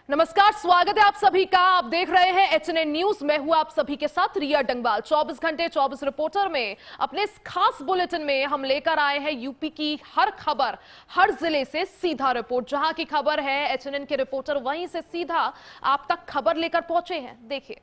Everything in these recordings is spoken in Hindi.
नमस्कार, स्वागत है आप सभी का। आप देख रहे हैं एचएनएन न्यूज। मैं हूं आप सभी के साथ रिया डंगवाल। 24 घंटे 24 रिपोर्टर में अपने इस खास बुलेटिन में हम लेकर आए हैं यूपी की हर खबर, हर जिले से सीधा रिपोर्ट। जहां की खबर है एचएनएन के रिपोर्टर वहीं से सीधा आप तक खबर लेकर पहुंचे हैं। देखिए,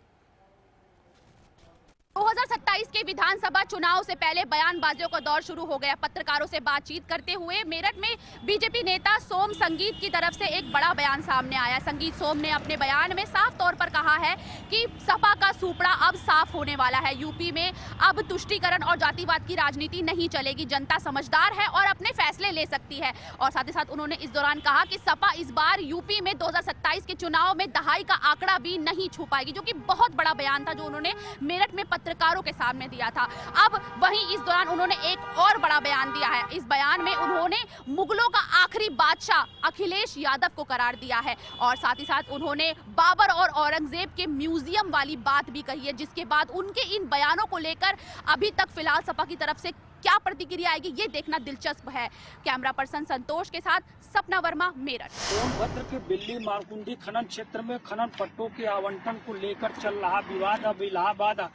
2027 के विधानसभा चुनाव से पहले बयानबाजियों का दौर शुरू हो गया। पत्रकारों से बातचीत करते हुए मेरठ में बीजेपी नेता सोम संगीत की तरफ से एक बड़ा बयान सामने आया। संगीत सोम ने अपने बयान में साफ तौर पर कहा है कि सपा का सूपड़ा अब साफ होने वाला है। यूपी में अब तुष्टीकरण और जातिवाद की राजनीति नहीं चलेगी। जनता समझदार है और अपने फैसले ले सकती है। और साथ ही साथ उन्होंने इस दौरान कहा कि सपा इस बार यूपी में 2027 के चुनाव में दहाई का आंकड़ा भी नहीं छू पाएगी, जो कि बहुत बड़ा बयान था जो उन्होंने मेरठ में पत्रकारों के सामने दिया था। अब वहीं इस दौरान उन्होंने एक और बड़ा बयान दिया है। इस बयान में उन्होंने मुगलों का आखिरी बादशाह अखिलेश यादव को करार दिया है और साथ ही साथ उन्होंने बाबर और औरंगजेब के म्यूजियम वाली बात भी कही है, जिसके बाद उनके इन बयानों को लेकर अभी तक फिलहाल सपा की तरफ से क्या प्रतिक्रिया आएगी ये देखना दिलचस्प है। कैमरा पर्सन संतोष के साथ सपना वर्मा, मेरठ। सोनभद्र के बिल्ली मारकुंडी खनन क्षेत्र में खनन पट्टों के आवंटन को लेकर चल रहा विवाद अब इलाहाबाद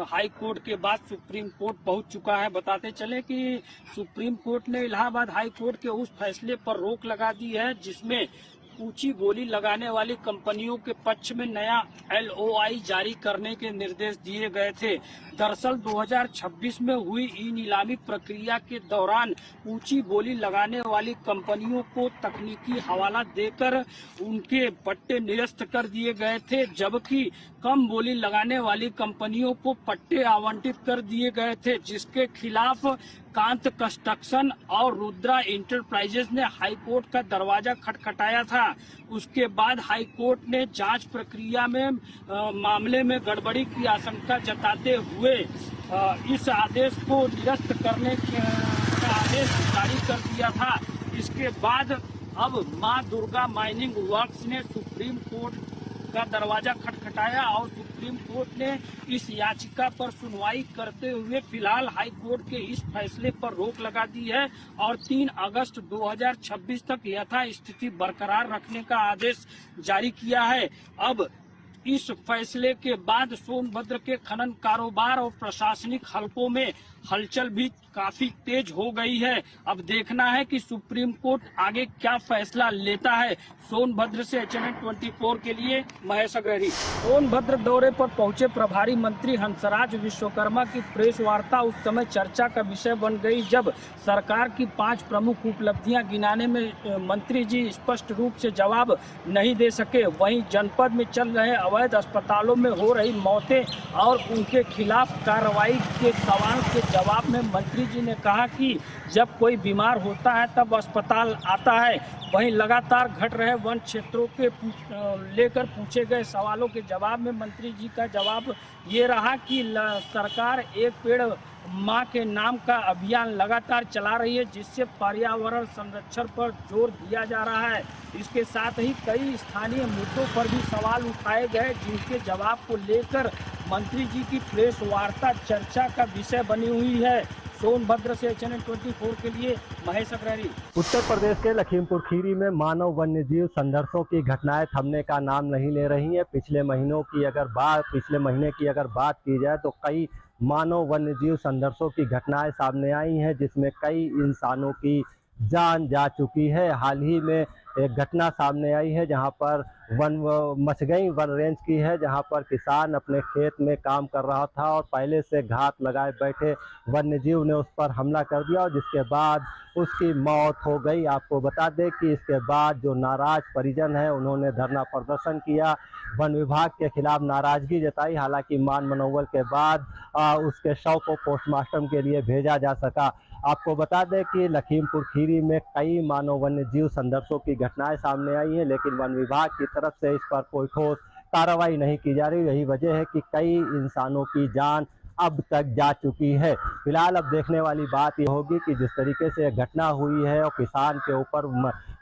हाई कोर्ट के बाद सुप्रीम कोर्ट पहुंच चुका है। बताते चले कि सुप्रीम कोर्ट ने इलाहाबाद हाई कोर्ट के उस फैसले पर रोक लगा दी है जिसमें ऊंची बोली लगाने वाली कंपनियों के पक्ष में नया LOI जारी करने के निर्देश दिए गए थे। दरअसल 2026 में हुई ई नीलामी प्रक्रिया के दौरान ऊंची बोली लगाने वाली कंपनियों को तकनीकी हवाला देकर उनके पट्टे निरस्त कर दिए गए थे, जबकि कम बोली लगाने वाली कंपनियों को पट्टे आवंटित कर दिए गए थे, जिसके खिलाफ कांत कंस्ट्रक्शन और रुद्रा इंटरप्राइजेज ने हाईकोर्ट का दरवाजा खटखटाया था। उसके बाद हाईकोर्ट ने जांच प्रक्रिया में मामले में गड़बड़ी की आशंका जताते हुए इस आदेश को निरस्त करने का आदेश जारी कर दिया था। इसके बाद अब मां दुर्गा माइनिंग वर्क्स ने सुप्रीम कोर्ट का दरवाजा खटखटाया और सुप्रीम कोर्ट ने इस याचिका पर सुनवाई करते हुए फिलहाल हाई कोर्ट के इस फैसले पर रोक लगा दी है और 3 अगस्त 2026 तक यथास्थिति बरकरार रखने का आदेश जारी किया है। अब इस फैसले के बाद सोनभद्र के खनन कारोबार और प्रशासनिक हलकों में हलचल भी काफी तेज हो गई है। अब देखना है कि सुप्रीम कोर्ट आगे क्या फैसला लेता है। सोनभद्र से एचएनएन 24 के लिए महेश अग्रहरी। सोनभद्र दौरे पर पहुंचे प्रभारी मंत्री हंसराज विश्वकर्मा की प्रेस वार्ता उस समय चर्चा का विषय बन गई जब सरकार की 5 प्रमुख उपलब्धियां गिनाने में मंत्री जी स्पष्ट रूप से जवाब नहीं दे सके। वहीं जनपद में चल रहे अवैध अस्पतालों में हो रही मौतें और उनके खिलाफ कार्रवाई के सवाल के जवाब में मंत्री जी ने कहा कि जब कोई बीमार होता है तब अस्पताल आता है। वहीं लगातार घट रहे वन क्षेत्रों के लेकर पूछे गए सवालों के जवाब में मंत्री जी का जवाब ये रहा कि सरकार एक पेड़ मां के नाम का अभियान लगातार चला रही है, जिससे पर्यावरण संरक्षण पर जोर दिया जा रहा है। इसके साथ ही कई स्थानीय मुद्दों पर भी सवाल उठाए गए, जिनके जवाब को लेकर मंत्री जी की प्रेस वार्ता चर्चा का विषय बनी हुई है। सोनभद्र से एचएनएन 24 के लिए महेश अग्रहरी। उत्तर प्रदेश के लखीमपुर खीरी में मानव वन्य जीव संघर्षों की घटनाएं थमने का नाम नहीं ले रही हैं। पिछले महीने की अगर बात की जाए तो कई मानव वन्य जीव संघर्षों की घटनाएं सामने आई हैं, जिसमें कई इंसानों की जान जा चुकी है। हाल ही में एक घटना सामने आई है जहां पर मचगई वन रेंज की है, जहां पर किसान अपने खेत में काम कर रहा था और पहले से घात लगाए बैठे वन्यजीव ने उस पर हमला कर दिया और जिसके बाद उसकी मौत हो गई। आपको बता दें कि इसके बाद जो नाराज परिजन है उन्होंने धरना प्रदर्शन किया, वन विभाग के खिलाफ नाराजगी जताई। हालांकि मान मनोवल के बाद उसके शव को पोस्टमार्टम के लिए भेजा जा सका। आपको बता दें कि लखीमपुर खीरी में कई मानव वन्य जीव संघर्षों की घटनाएं सामने आई हैं, लेकिन वन विभाग की तरफ से इस पर कोई ठोस कार्रवाई नहीं की जा रही। यही वजह है कि कई इंसानों की जान अब तक जा चुकी है। फिलहाल अब देखने वाली बात यह होगी कि जिस तरीके से घटना हुई है और किसान के ऊपर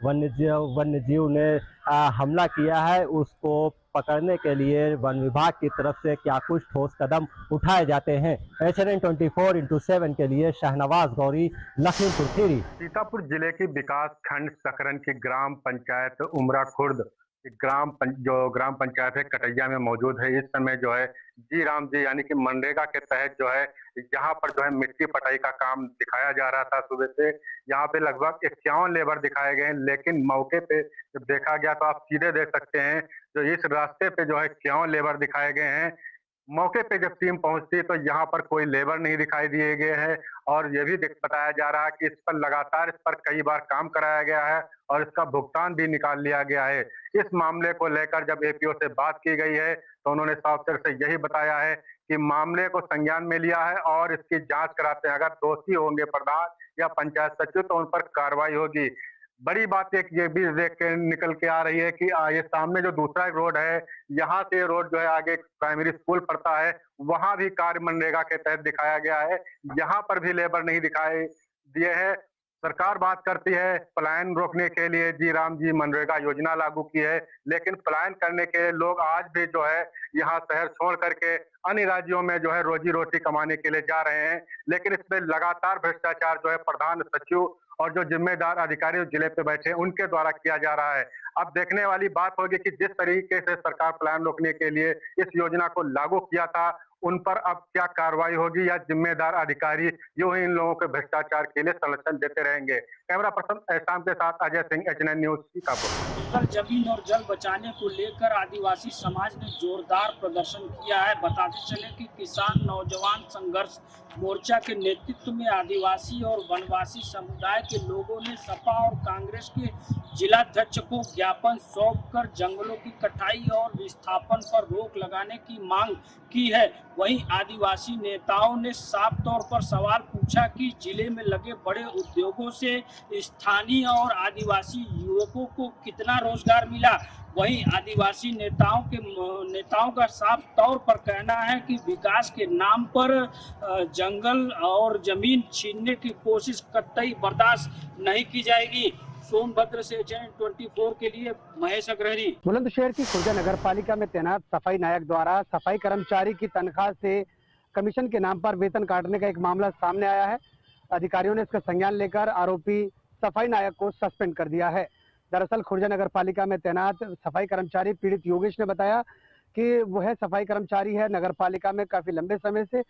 वन्यजीव ने हमला किया है, उसको पकड़ने के लिए वन विभाग की तरफ से क्या कुछ ठोस कदम उठाए जाते हैं। एचएनएन 24/7 के लिए शाहनवाज गौरी, लखीमपुर खीरी। सीतापुर जिले के विकास खंड सकरन की ग्राम पंचायत उमरा खुर्द जो ग्राम पंचायत है कटैया में मौजूद है। इस समय जो है जी राम जी यानी कि मनरेगा के तहत जो है यहाँ पर जो है मिट्टी पटाई का काम दिखाया जा रहा था सुबह से। यहाँ पे लगभग 51 लेबर दिखाए गए हैं, लेकिन मौके पे जब देखा गया तो आप सीधे देख सकते हैं जो इस रास्ते पे जो है 51 लेबर दिखाए गए हैं। मौके पे जब टीम पहुंचती तो यहाँ पर कोई लेबर नहीं दिखाई दिए गए हैं और ये भी बताया जा रहा है कि इस पर लगातार इस पर कई बार काम कराया गया है और इसका भुगतान भी निकाल लिया गया है। इस मामले को लेकर जब एपीओ से बात की गई है तो उन्होंने साफ तौर से यही बताया है कि मामले को संज्ञान में लिया है और इसकी जांच कराते हैं। अगर दोषी होंगे प्रधान या पंचायत सचिव तो उन पर कार्रवाई होगी। बड़ी बात एक ये भी देख के निकल के आ रही है कि ये सामने जो दूसरा रोड है, यहाँ से रोड जो है आगे प्राइमरी स्कूल पड़ता है, वहां भी कार्य मनरेगा के तहत दिखाया गया है। यहाँ पर भी लेबर नहीं दिखाई दिए है। सरकार बात करती है पलायन रोकने के लिए जी राम जी मनरेगा योजना लागू की है, लेकिन पलायन करने के लोग आज भी जो है यहाँ शहर छोड़ करके अन्य राज्यों में जो है रोजी रोटी कमाने के लिए जा रहे हैं। लेकिन इसमें लगातार भ्रष्टाचार जो है प्रधान सचिव और जो जिम्मेदार अधिकारी जिले पे बैठे हैं उनके द्वारा किया जा रहा है। अब देखने वाली बात होगी कि जिस तरीके से सरकार पलायन रोकने के लिए इस योजना को लागू किया था उन पर अब क्या कार्रवाई होगी या जिम्मेदार अधिकारी यूं ही इन लोगों के भ्रष्टाचार के लिए संरक्षण देते रहेंगे। कैमरा पर्सन एहसान के साथ अजय सिंह, HNN न्यूज सीतापुर। जमीन और जल बचाने को लेकर आदिवासी समाज ने जोरदार प्रदर्शन किया है। बताते चले कि किसान नौजवान संघर्ष मोर्चा के नेतृत्व में आदिवासी और वनवासी समुदाय के लोगों ने सपा और कांग्रेस के जिलाध्यक्ष को ज्ञापन सौंपकर जंगलों की कटाई और विस्थापन पर रोक लगाने की मांग की है। वहीं आदिवासी नेताओं ने साफ तौर पर सवाल पूछा कि जिले में लगे बड़े उद्योगों से स्थानीय और आदिवासी युवकों को कितना रोजगार मिला। वहीं आदिवासी नेताओं का साफ तौर पर कहना है कि विकास के नाम पर जंगल और जमीन छीनने की कोशिश कतई बर्दाश्त नहीं की जाएगी। सोनभद्र से HNN 24 के लिए महेश अग्रहरी। बुलंदशहर की खुर्जा नगर पालिका में तैनात सफाई नायक द्वारा सफाई कर्मचारी की तनख्वाह से कमीशन के नाम पर वेतन काटने का एक मामला सामने आया है। अधिकारियों ने इसका संज्ञान लेकर आरोपी सफाई नायक को सस्पेंड कर दिया है। दरअसल खुर्जा नगर पालिका में तैनात सफाई कर्मचारी पीड़ित योगेश ने बताया कि वह सफाई कर्मचारी है नगर पालिका में काफी लंबे समय से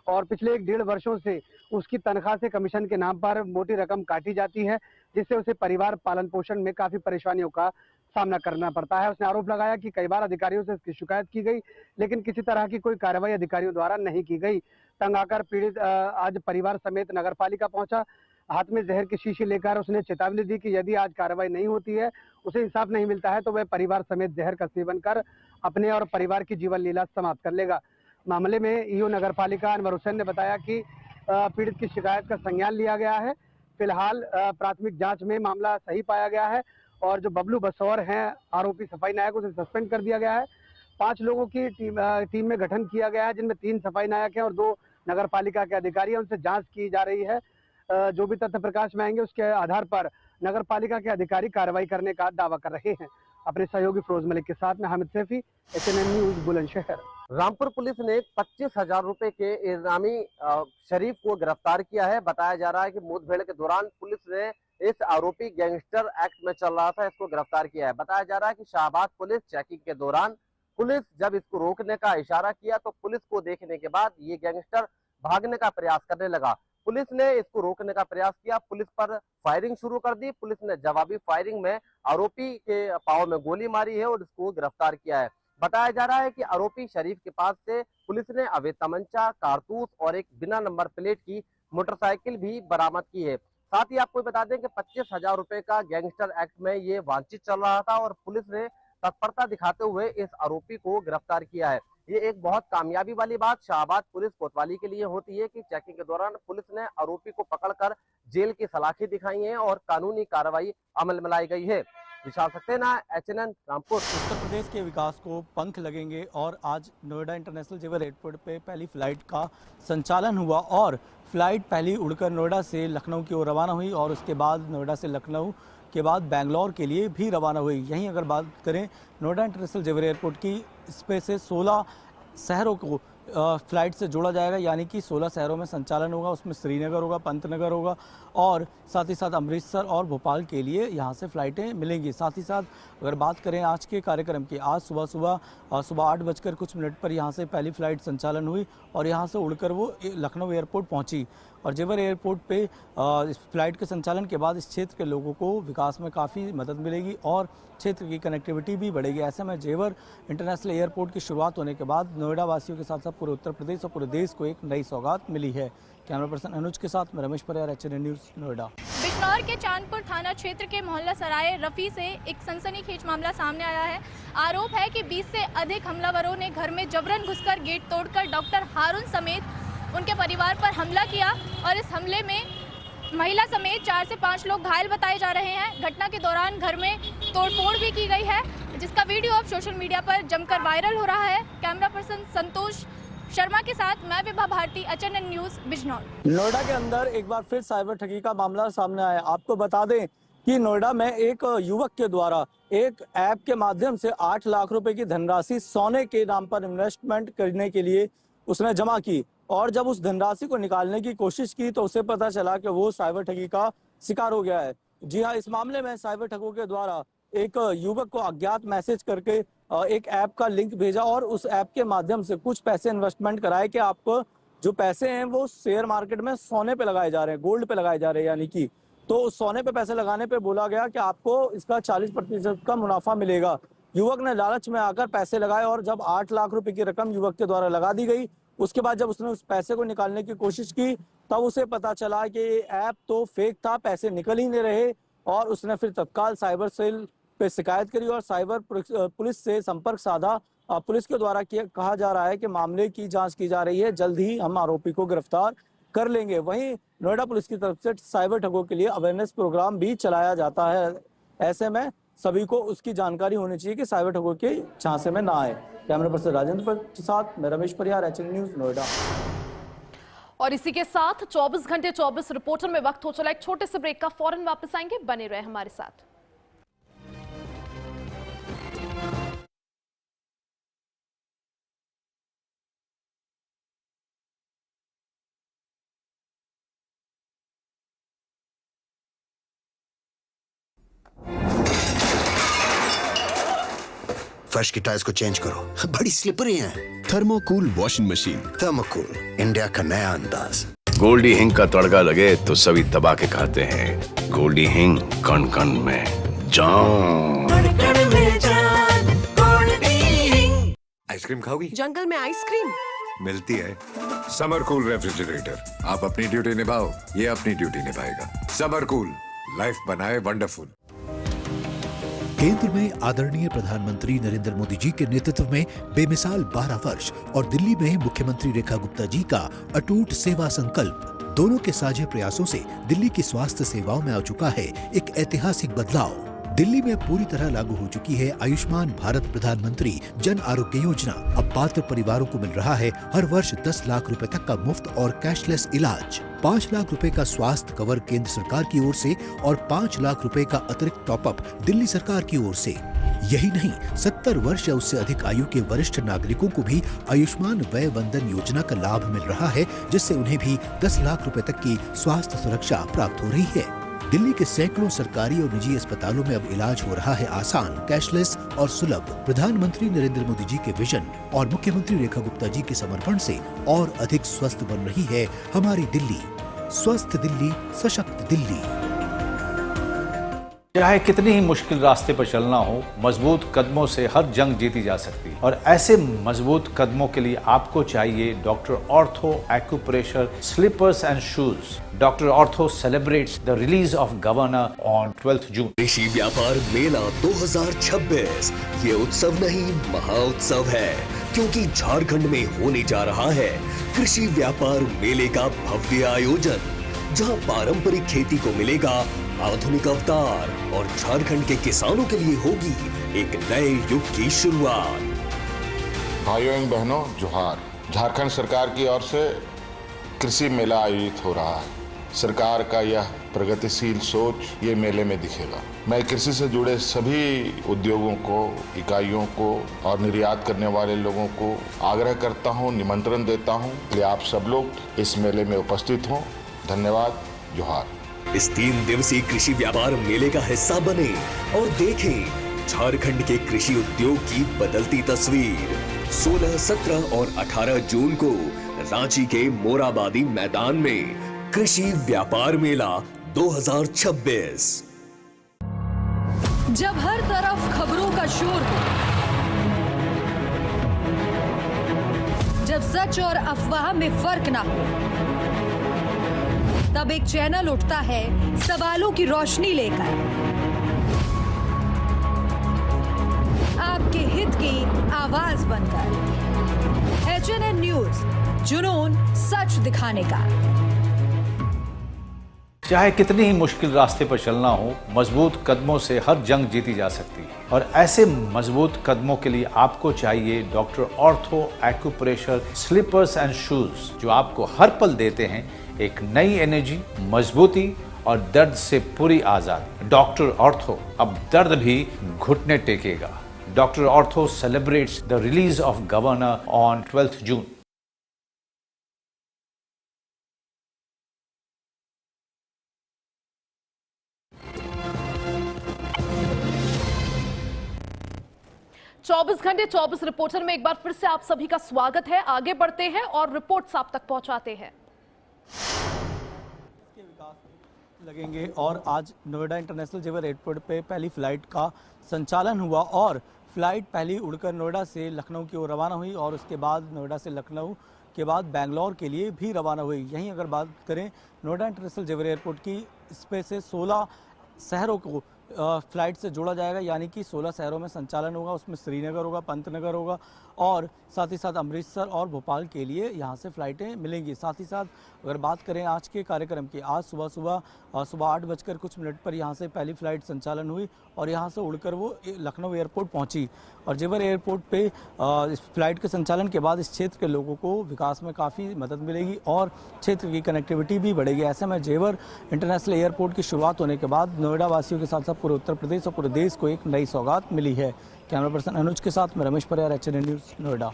और पिछले 1-1.5 वर्षों से उसकी तनख्वाह से कमीशन के नाम पर मोटी रकम काटी जाती है, जिससे उसे परिवार पालन पोषण में काफी परेशानियों का सामना करना पड़ता है। उसने आरोप लगाया कि कई बार अधिकारियों से इसकी शिकायत की गई, लेकिन किसी तरह की कोई कार्रवाई अधिकारियों द्वारा नहीं की गई। तंग आकर पीड़ित आज परिवार समेत नगर पालिका पहुंचा। हाथ में जहर की शीशी लेकर उसने चेतावनी दी कि यदि आज कार्रवाई नहीं होती है, उसे इंसाफ नहीं मिलता है तो वह परिवार समेत जहर का सेवन कर अपने और परिवार की जीवन लीला समाप्त कर लेगा। मामले में ईओ नगर पालिका अनवर हुसैन ने बताया कि पीड़ित की शिकायत का संज्ञान लिया गया है। फिलहाल प्राथमिक जांच में मामला सही पाया गया है और जो बबलू बसौर हैं आरोपी सफाई नायक, उसे सस्पेंड कर दिया गया है। 5 लोगों की टीम में गठन किया गया है, जिनमें 3 सफाई नायक हैं और 2 नगर पालिका के अधिकारी हैं। उनसे जांच की जा रही है। जो भी तथ्य प्रकाश में आएंगे उसके आधार पर नगर पालिका के अधिकारी कार्रवाई करने का दावा कर रहे हैं। अपने सहयोगी फिरोज मलिक के साथ में Hamid Saifi, HNN news Bulandshahr. Rampur police ने 25,000 रुपए के इनामी शरीफ को गिरफ्तार किया है। बताया जा रहा है कि मुठभेड़ के दौरान पुलिस ने इस आरोपी गैंगस्टर एक्ट में चल रहा था, इसको गिरफ्तार किया है। बताया जा रहा है कि शाहबाद पुलिस चेकिंग के दौरान पुलिस जब इसको रोकने का इशारा किया तो पुलिस को देखने के बाद ये गैंगस्टर भागने का प्रयास करने लगा। पुलिस ने इसको रोकने का प्रयास किया, पुलिस पर फायरिंग शुरू कर दी। पुलिस ने जवाबी फायरिंग में आरोपी के पांव में गोली मारी है और इसको गिरफ्तार किया है। बताया जा रहा है कि आरोपी शरीफ के पास से पुलिस ने अवैध तमंचा, कारतूस और एक बिना नंबर प्लेट की मोटरसाइकिल भी बरामद की है। साथ ही आपको बता दें कि 25,000 रुपए का गैंगस्टर एक्ट में ये वांछित चल रहा था और पुलिस ने तत्परता दिखाते हुए इस आरोपी को गिरफ्तार किया है। ये एक बहुत कामयाबी वाली बात शाहबाद पुलिस कोतवाली के लिए होती है कि चेकिंग के दौरान पुलिस ने आरोपी को पकड़कर जेल की सलाखें दिखाई है और कानूनी कार्रवाई अमल में लाई गई है। विशाल सक्सेना, HNN रामपुर। उत्तर प्रदेश के विकास को पंख लगेंगे और आज नोएडा इंटरनेशनल जेवर एयरपोर्ट पे पहली फ्लाइट का संचालन हुआ और फ्लाइट पहली उड़कर नोएडा से लखनऊ की ओर रवाना हुई और उसके बाद नोएडा से लखनऊ के बाद बेंगलोर के लिए भी रवाना हुई। यहीं अगर बात करें नोएडा इंटरनेशनल जेवर एयरपोर्ट की, इस पे से 16 शहरों को फ्लाइट से जोड़ा जाएगा, यानी कि 16 शहरों में संचालन होगा। उसमें श्रीनगर होगा, पंतनगर होगा और साथ ही साथ अमृतसर और भोपाल के लिए यहाँ से फ़्लाइटें मिलेंगी। साथ ही साथ अगर बात करें आज के कार्यक्रम की, आज सुबह 8 बजकर कुछ मिनट पर यहाँ से पहली फ़्लाइट संचालन हुई और यहाँ से उड़कर वो लखनऊ एयरपोर्ट पहुँची। और जेवर एयरपोर्ट पे इस फ्लाइट के संचालन के बाद इस क्षेत्र के लोगों को विकास में काफ़ी मदद मिलेगी और क्षेत्र की कनेक्टिविटी भी बढ़ेगी। ऐसे में जेवर इंटरनेशनल एयरपोर्ट की शुरुआत होने के बाद नोएडा वासियों के साथ साथ पूरे उत्तर प्रदेश और पूरे देश को एक नई सौगात मिली है। कैमरा पर्सन अनुज के साथ मैं रमेश परियार, HNN न्यूज़, नोएडा। बिजनौर के चांदपुर थाना क्षेत्र के मोहल्ला सराय रफी से एक सनसनीखेज मामला सामने आया है। आरोप है कि 20 से अधिक हमलावरों ने घर में जबरन घुसकर गेट तोड़कर डॉक्टर हारून समेत उनके परिवार पर हमला किया और इस हमले में महिला समेत 4 से 5 लोग घायल बताए जा रहे हैं। घटना के दौरान घर में तोड़फोड़ भी की गई है, जिसका वीडियो अब सोशल मीडिया पर जमकर वायरल हो रहा है। कैमरा पर्सन संतोष शर्मा के साथ मैं विभा भारती, HNN न्यूज़, बिजनौर। नोएडा के अंदर एक बार फिर साइबर ठगी का मामला सामने आया। आपको बता दें कि नोएडा में एक युवक के द्वारा एक ऐप के माध्यम से 8 लाख रुपए की धनराशि सोने के नाम पर इन्वेस्टमेंट करने के लिए उसने जमा की और जब उस धनराशि को निकालने की कोशिश की तो उसे पता चला कि वो साइबर ठगी का शिकार हो गया है। जी हाँ, इस मामले में साइबर ठगों के द्वारा एक युवक को अज्ञात मैसेज करके एक ऐप का लिंक भेजा और उस ऐप के माध्यम से कुछ पैसे इन्वेस्टमेंट कराए कि आपको जो पैसे हैं वो शेयर मार्केट में सोने पे लगाए जा रहे हैं, गोल्ड पे लगाए जा रहे हैं, यानी कि तो सोने पे पैसे लगाने पे बोला गया कि आपको इसका 40% का मुनाफा मिलेगा। युवक ने लालच में आकर पैसे लगाए और जब 8 लाख रुपए की रकम युवक के द्वारा लगा दी गई, उसके बाद जब उसने उस पैसे को निकालने की कोशिश की तब उसे पता चला कि ये ऐप तो फेक था, पैसे निकल ही नहीं रहे और उसने फिर तत्काल साइबर सेल पे शिकायत करी और साइबर पुलिस से संपर्क साधा। पुलिस के द्वारा कहा जा रहा है कि मामले की जांच की जा रही है, जल्द ही हम आरोपी को गिरफ्तार कर लेंगे। वहीं नोएडा पुलिस की तरफ से साइबर ठगों के लिए अवेयरनेस प्रोग्राम भी चलाया जाता है। ऐसे में सभी को उसकी जानकारी होनी चाहिए कि साइबर ठगों के झांसे में ना आए। कैमरा पर्सन राजेंद्र के साथ मैं रमेश परियार, HNN न्यूज़, नोएडा। और इसी के साथ 24 घंटे 24 रिपोर्टर में वक्त हो चला एक छोटे से ब्रेक का। फौरन वापस आएंगे, बने रहे हमारे साथ। फर्श की टाइल्स को चेंज करो, बड़ी स्लिपरी हैं। थर्मोकूल वॉशिंग मशीन। थर्मोकूल, इंडिया का नया अंदाज। गोल्डी हिंग का तड़का लगे तो सभी दबा के खाते हैं। गोल्डी हिंग, कण कण में जान। आइसक्रीम खाओगी? जंगल में आइसक्रीम मिलती है। समर कूल रेफ्रिजरेटर, आप अपनी ड्यूटी निभाओ, ये अपनी ड्यूटी निभाएगा। समर कूल, लाइफ बनाए वंडरफुल। केंद्र में आदरणीय प्रधानमंत्री नरेंद्र मोदी जी के नेतृत्व में बेमिसाल 12 वर्ष और दिल्ली में मुख्यमंत्री रेखा गुप्ता जी का अटूट सेवा संकल्प, दोनों के साझे प्रयासों से दिल्ली की स्वास्थ्य सेवाओं में आ चुका है एक ऐतिहासिक बदलाव। दिल्ली में पूरी तरह लागू हो चुकी है आयुष्मान भारत प्रधानमंत्री जन आरोग्य योजना। अब पात्र परिवारों को मिल रहा है हर वर्ष 10 लाख रुपए तक का मुफ्त और कैशलेस इलाज, 5 लाख रुपए का स्वास्थ्य कवर केंद्र सरकार की ओर से और 5 लाख रुपए का अतिरिक्त टॉपअप दिल्ली सरकार की ओर से। यही नहीं, 70 वर्ष या उससे अधिक आयु के वरिष्ठ नागरिकों को भी आयुष्मान वय वंदन योजना का लाभ मिल रहा है, जिससे उन्हें भी 10 लाख रुपए तक की स्वास्थ्य सुरक्षा प्राप्त हो रही है। दिल्ली के सैकड़ों सरकारी और निजी अस्पतालों में अब इलाज हो रहा है आसान, कैशलेस और सुलभ। प्रधानमंत्री नरेंद्र मोदी जी के विजन और मुख्यमंत्री रेखा गुप्ता जी के समर्पण से और अधिक स्वस्थ बन रही है हमारी दिल्ली। स्वस्थ दिल्ली, सशक्त दिल्ली। चाहे कितनी ही मुश्किल रास्ते पर चलना हो, मजबूत कदमों से हर जंग जीती जा सकती है। और ऐसे मजबूत कदमों के लिए आपको चाहिए doctor ortho acupressure slippers and shoes. Doctor ortho celebrates the release of governor on 12 June. कृषि व्यापार मेला 2026 ये उत्सव नहीं, महाउत्सव है, क्योंकि झारखंड में होने जा रहा है कृषि व्यापार मेले का भव्य आयोजन, जहां पारंपरिक खेती को मिलेगा आधुनिक अवतार और झारखंड के किसानों के लिए होगी एक नए युग की शुरुआत। भाइयों एवं बहनों, जोहार। झारखंड सरकार की ओर से कृषि मेला आयोजित हो रहा है। सरकार का यह प्रगतिशील सोच ये मेले में दिखेगा। मैं कृषि से जुड़े सभी उद्योगों को, इकाइयों को और निर्यात करने वाले लोगों को आग्रह करता हूँ, निमंत्रण देता हूँ कि आप सब लोग इस मेले में उपस्थित हों। धन्यवाद। जोहार। इस 3 दिवसीय कृषि व्यापार मेले का हिस्सा बने और देखें झारखंड के कृषि उद्योग की बदलती तस्वीर। 16, 17 और 18 जून को रांची के मोराबादी मैदान में कृषि व्यापार मेला 2026। जब हर तरफ खबरों का शोर हो, जब सच और अफवाह में फर्क ना हो, तब एक चैनल उठता है सवालों की रोशनी लेकर, आपके हित की आवाज बनकर। HNN न्यूज, जुनून सच दिखाने का। चाहे कितनी ही मुश्किल रास्ते पर चलना हो, मजबूत कदमों से हर जंग जीती जा सकती है। और ऐसे मजबूत कदमों के लिए आपको चाहिए doctor ortho acupressure slippers and shoes, जो आपको हर पल देते हैं एक नई एनर्जी, मजबूती और दर्द से पूरी आजादी। डॉक्टर ऑर्थो, अब दर्द भी घुटने टेकेगा। Doctor ortho celebrates the release of governor on 12th June. चौबीस घंटे 24 रिपोर्टर में एक बार फिर से आप सभी का स्वागत है। आगे बढ़ते हैं और रिपोर्ट्स आप तक पहुंचाते हैं। लगेंगे और आज नोएडा इंटरनेशनल जेवर एयरपोर्ट पे पहली फ्लाइट का संचालन हुआ और फ्लाइट पहली उड़कर नोएडा से लखनऊ की ओर रवाना हुई और उसके बाद नोएडा से लखनऊ के बाद बेंगलोर के लिए भी रवाना हुई। यहीं अगर बात करें नोएडा इंटरनेशनल जेवर एयरपोर्ट की, इस पे से 16 शहरों को फ्लाइट से जोड़ा जाएगा, यानी कि 16 शहरों में संचालन होगा। उसमें श्रीनगर होगा, पंतनगर होगा और साथ ही साथ अमृतसर और भोपाल के लिए यहाँ से फ़्लाइटें मिलेंगी। साथ ही साथ अगर बात करें आज के कार्यक्रम की, आज सुबह 8 बजकर कुछ मिनट पर यहाँ से पहली फ़्लाइट संचालन हुई और यहाँ से उड़कर वो लखनऊ एयरपोर्ट पहुँची। और जेवर एयरपोर्ट पे इस फ्लाइट के संचालन के बाद इस क्षेत्र के लोगों को विकास में काफ़ी मदद मिलेगी और क्षेत्र की कनेक्टिविटी भी बढ़ेगी। ऐसे में जेवर इंटरनेशनल एयरपोर्ट की शुरुआत होने के बाद नोएडा वासियों के साथ साथ पूरे उत्तर प्रदेश और पूरे देश को एक नई सौगात मिली है। कैमरा पर्सन अनुज के साथ मैं रमेश परियार, HNN न्यूज़, नोएडा।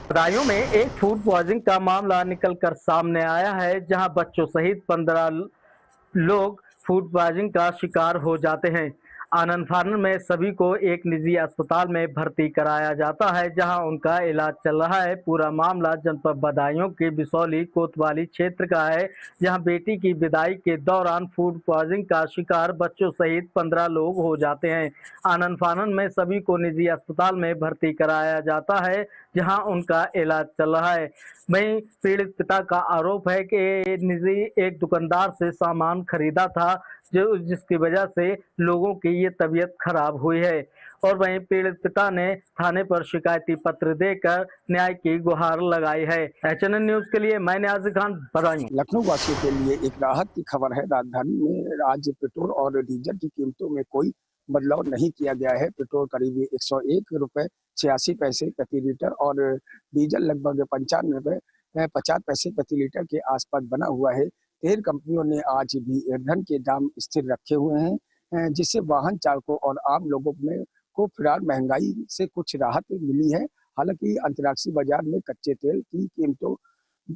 बदायूं में एक फूड पॉइजनिंग का मामला निकलकर सामने आया है, जहां बच्चों सहित 15 लोग फूड पॉइजनिंग का शिकार हो जाते हैं। आनंद फानन में सभी को एक निजी अस्पताल में भर्ती कराया जाता है, जहां उनका इलाज चल रहा है। पूरा मामला जनपद बदायूं के बिसौली कोतवाली क्षेत्र का है, जहां बेटी की विदाई के दौरान फूड पॉइजनिंग का शिकार बच्चों सहित 15 लोग हो जाते हैं। आनंद फानन में सभी को निजी अस्पताल में भर्ती कराया जाता है, जहां उनका इलाज चल रहा है। वहीं पीड़ित पिता का आरोप है कि निजी एक दुकानदार से सामान खरीदा था, जिसकी वजह से लोगों की ये तबीयत खराब हुई है। और वहीं पीड़ित पिता ने थाने पर शिकायती पत्र देकर न्याय की गुहार लगाई है। HNN न्यूज के लिए मैं न्याज़ी खान, बदायूं। लखनऊ वासियों के लिए एक राहत की खबर है। राजधानी में आज पेट्रोल और डीजल की कीमतों में कोई बदलाव नहीं किया गया है। पेट्रोल करीब 101 रुपए 86 पैसे प्रति लीटर और डीजल लगभग 95 रुपए 50 पैसे प्रति लीटर के आसपास बना हुआ है। तेल कंपनियों ने आज भी ईंधन के दाम स्थिर रखे हुए हैं, जिससे वाहन चालकों और आम लोगों में को फिलहाल महंगाई से कुछ राहत मिली है। हालांकि अंतर्राष्ट्रीय बाजार में कच्चे तेल की कीमतों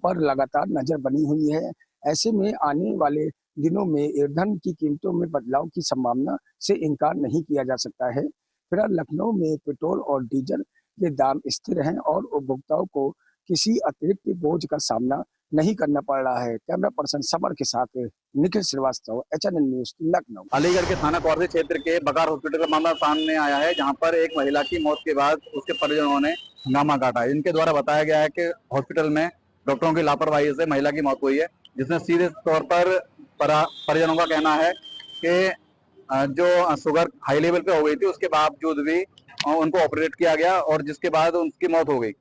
पर लगातार नजर बनी हुई है। ऐसे में आने वाले दिनों में ईंधन की कीमतों में बदलाव की संभावना से इनकार नहीं किया जा सकता है। फिलहाल लखनऊ में पेट्रोल और डीजल के दाम स्थिर हैं और उपभोक्ताओं को किसी अतिरिक्त बोझ का सामना नहीं करना पड़ रहा है। कैमरा पर्सन समर के साथ निखिल श्रीवास्तव, HNN न्यूज़, लखनऊ। अलीगढ़ के थाना कौरसी क्षेत्र के बकार हॉस्पिटल का मामला सामने आया है, जहां पर एक महिला की मौत के बाद उसके परिजनों ने हंगामा काटा। इनके द्वारा बताया गया है कि हॉस्पिटल में डॉक्टरों की लापरवाही से महिला की मौत हुई है, जिसमें सीधे तौर पर परिजनों का कहना है कि जो शुगर हाई लेवल पे हो गई थी, उसके बावजूद भी उनको ऑपरेट किया गया और जिसके बाद उनकी मौत हो गई।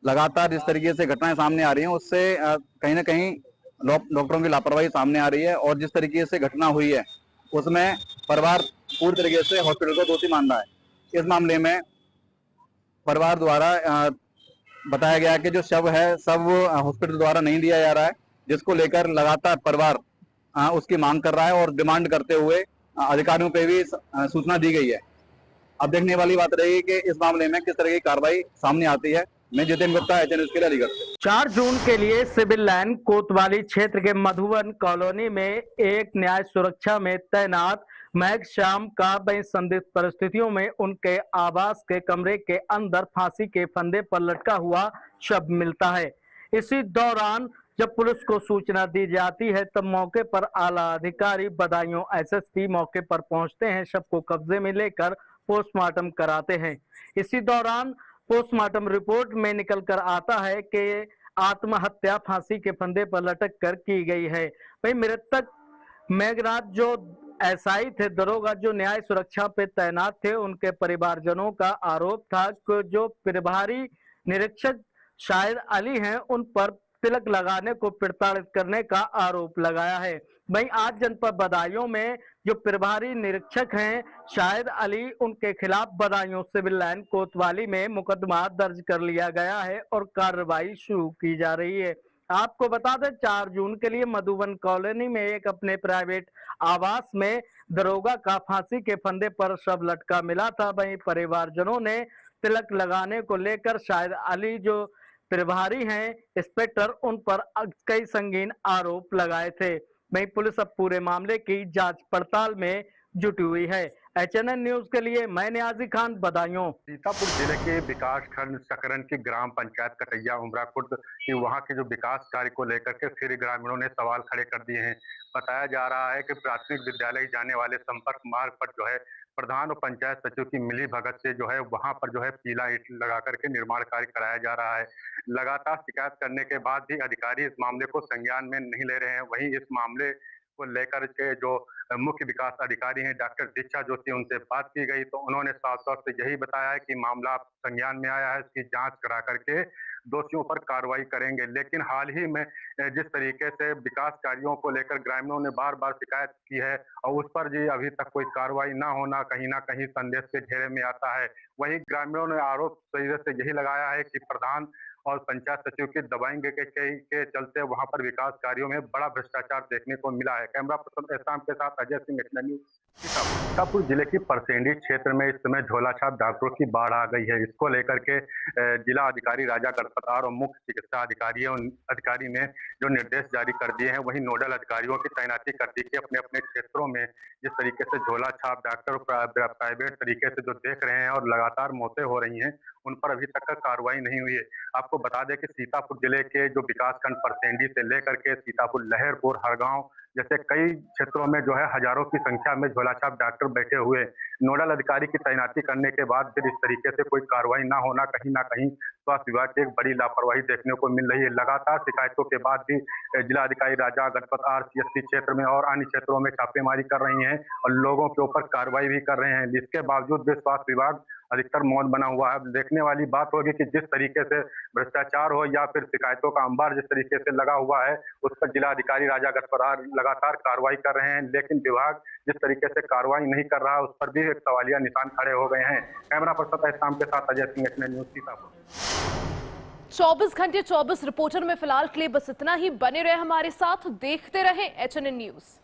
लगातार जिस तरीके से घटनाएं सामने आ रही हैं, उससे कहीं ना कहीं डॉक्टरों की लापरवाही सामने आ रही है और जिस तरीके से घटना हुई है उसमें परिवार पूरी तरीके से हॉस्पिटल को दोषी मान रहा है। इस मामले में परिवार द्वारा बताया गया कि जो शव है सब हॉस्पिटल द्वारा नहीं दिया जा रहा है, जिसको लेकर लगातार परिवार उसकी मांग कर रहा है और डिमांड करते हुए अधिकारियों पे भी सूचना दी गई है। अब देखने वाली बात रहेगी कि इस मामले में किस तरह की कार्रवाई सामने आती है। मैं जितेंद्र गुप्ता, एचएन न्यूज़ के लिए अलीगढ़ से। 4 जून के लिए सिविल लाइन कोतवाली क्षेत्र के मधुबन कॉलोनी में एक न्याय सुरक्षा में तैनात महक श्याम का वही संदिग्ध परिस्थितियों में उनके आवास के कमरे के अंदर फांसी के फंदे पर लटका हुआ शव मिलता है। इसी दौरान जब पुलिस को सूचना दी जाती है तब मौके पर आला अधिकारी बदायूं एसएसपी मौके पर पहुंचते हैं, शव को कब्जे में लेकर पोस्टमार्टम कराते हैं। इसी दौरान पोस्टमार्टम रिपोर्ट में निकल कर आता है कि आत्महत्या फांसी के फंदे पर लटक कर की गई है। वही मृतक मेघनाथ जो एसआई थे, दरोगा जो न्याय सुरक्षा पे तैनात थे, उनके परिवारजनों का आरोप था कि जो प्रभारी निरीक्षक शाहिद अली हैं उन पर तिलक लगाने को प्रताड़ित करने का आरोप लगाया है। वहीं आज जनपद बदायूं में जो प्रभारी निरीक्षक हैं शाहिद अली, उनके खिलाफ बदायूं सिविल लाइन कोतवाली में मुकदमा दर्ज कर लिया गया है और कार्रवाई शुरू की जा रही है। आपको बता दें 4 जून के लिए मधुबन कॉलोनी में एक अपने प्राइवेट आवास में दरोगा का फांसी के फंदे पर शव लटका मिला था। वहीं परिवारजनों ने तिलक लगाने को लेकर शाहिद अली जो प्रभारी हैं इंस्पेक्टर, उन पर कई संगीन आरोप लगाए थे। वहीं पुलिस अब पूरे मामले की जांच पड़ताल में जुटी हुई है। एचएनएन न्यूज के लिए मैं नियाजी खान, बदायूं। सीतापुर जिले के विकास खंड सकरन की ग्राम पंचायत कटैया उमरा खुर्द की वहां के जो विकास कार्य को लेकर के फिर ग्रामीणों ने सवाल खड़े कर दिए हैं। बताया जा रहा है कि प्राथमिक विद्यालय जाने वाले संपर्क मार्ग पर जो है प्रधान और पंचायत सचिव की मिली भगत से जो है वहां पर जो है पीला ईंट लगा करके निर्माण कार्य कराया जा रहा है। लगातार शिकायत करने के बाद भी अधिकारी इस मामले को संज्ञान में नहीं ले रहे हैं। वहीं इस मामले को लेकर के जो मुख्य विकास अधिकारी हैं डॉक्टर दीक्षा जोशी, उनसे बात की गई तो उन्होंने साफ तौर से यही बताया है कि मामला संज्ञान में आया है, इसकी जांच करा करके दोषियों पर कार्रवाई करेंगे। लेकिन हाल ही में जिस तरीके से विकास कार्यों को लेकर ग्रामीणों ने बार बार शिकायत की है और उस पर जी अभी तक कोई कार्रवाई ना होना कहीं ना कहीं संदेश के घेरे में आता है। वहीं ग्रामीणों ने आरोप सही से यही लगाया है कि प्रधान और पंचायत सचिव के दबाएंगे के चलते वहां पर विकास कार्यों में बड़ा भ्रष्टाचार देखने को मिला है। कैमरा पर्सन एहसान के साथ अजय सिंह, एचएन न्यूज़, सीतापुर जिले की परसेंडी क्षेत्र में इस समय झोलाछाप डॉक्टरों की बाढ़ आ गई है। इसको लेकर के जिला अधिकारी राजा गढ़पतार और मुख्य चिकित्सा अधिकारी ने जो निर्देश जारी कर दिए हैं, वहीं नोडल अधिकारियों की तैनाती कर दी कि अपने अपने क्षेत्रों में जिस तरीके से झोलाछाप डॉक्टर प्राइवेट तरीके से जो देख रहे हैं और लगातार मौतें हो रही हैं, उन पर अभी तक कार्रवाई नहीं हुई है। आपको बता दें कि सीतापुर जिले के जो विकासखंड परसेंडी से लेकर के सीतापुर, लहरपुर, हरगांव जैसे कई क्षेत्रों में जो है हजारों की संख्या में झोलाछाप डॉक्टर बैठे हुए। नोडल अधिकारी की तैनाती करने के बाद फिर इस तरीके से कोई कार्रवाई ना होना कहीं ना कहीं स्वास्थ्य विभाग की एक बड़ी लापरवाही देखने को मिल रही है। लगातार शिकायतों के बाद भी जिलाधिकारी राजा गढ़पतार सीएससी क्षेत्र में और अन्य क्षेत्रों में छापेमारी कर रही हैं और लोगों के ऊपर कार्रवाई भी कर रहे हैं। इसके बावजूद भी स्वास्थ्य विभाग अधिकतर मौन बना हुआ है। देखने वाली बात होगी कि जिस तरीके से भ्रष्टाचार हो या फिर शिकायतों का अंबार जिस तरीके से लगा हुआ है, उस पर जिलाधिकारी राजा गढ़पतार लगातार कार्रवाई कर रहे हैं, लेकिन विभाग जिस तरीके से कार्रवाई नहीं कर रहा उस पर भी एक सवालिया निशान खड़े हो गए हैं। कैमरा पर्सन एहसान के साथ अजय सिंह, एचएन न्यूज़, सीतापुर। 24 घंटे 24 रिपोर्टर में फिलहाल के लिए बस इतना ही। बने रहे हमारे साथ, देखते रहे एचएन न्यूज़।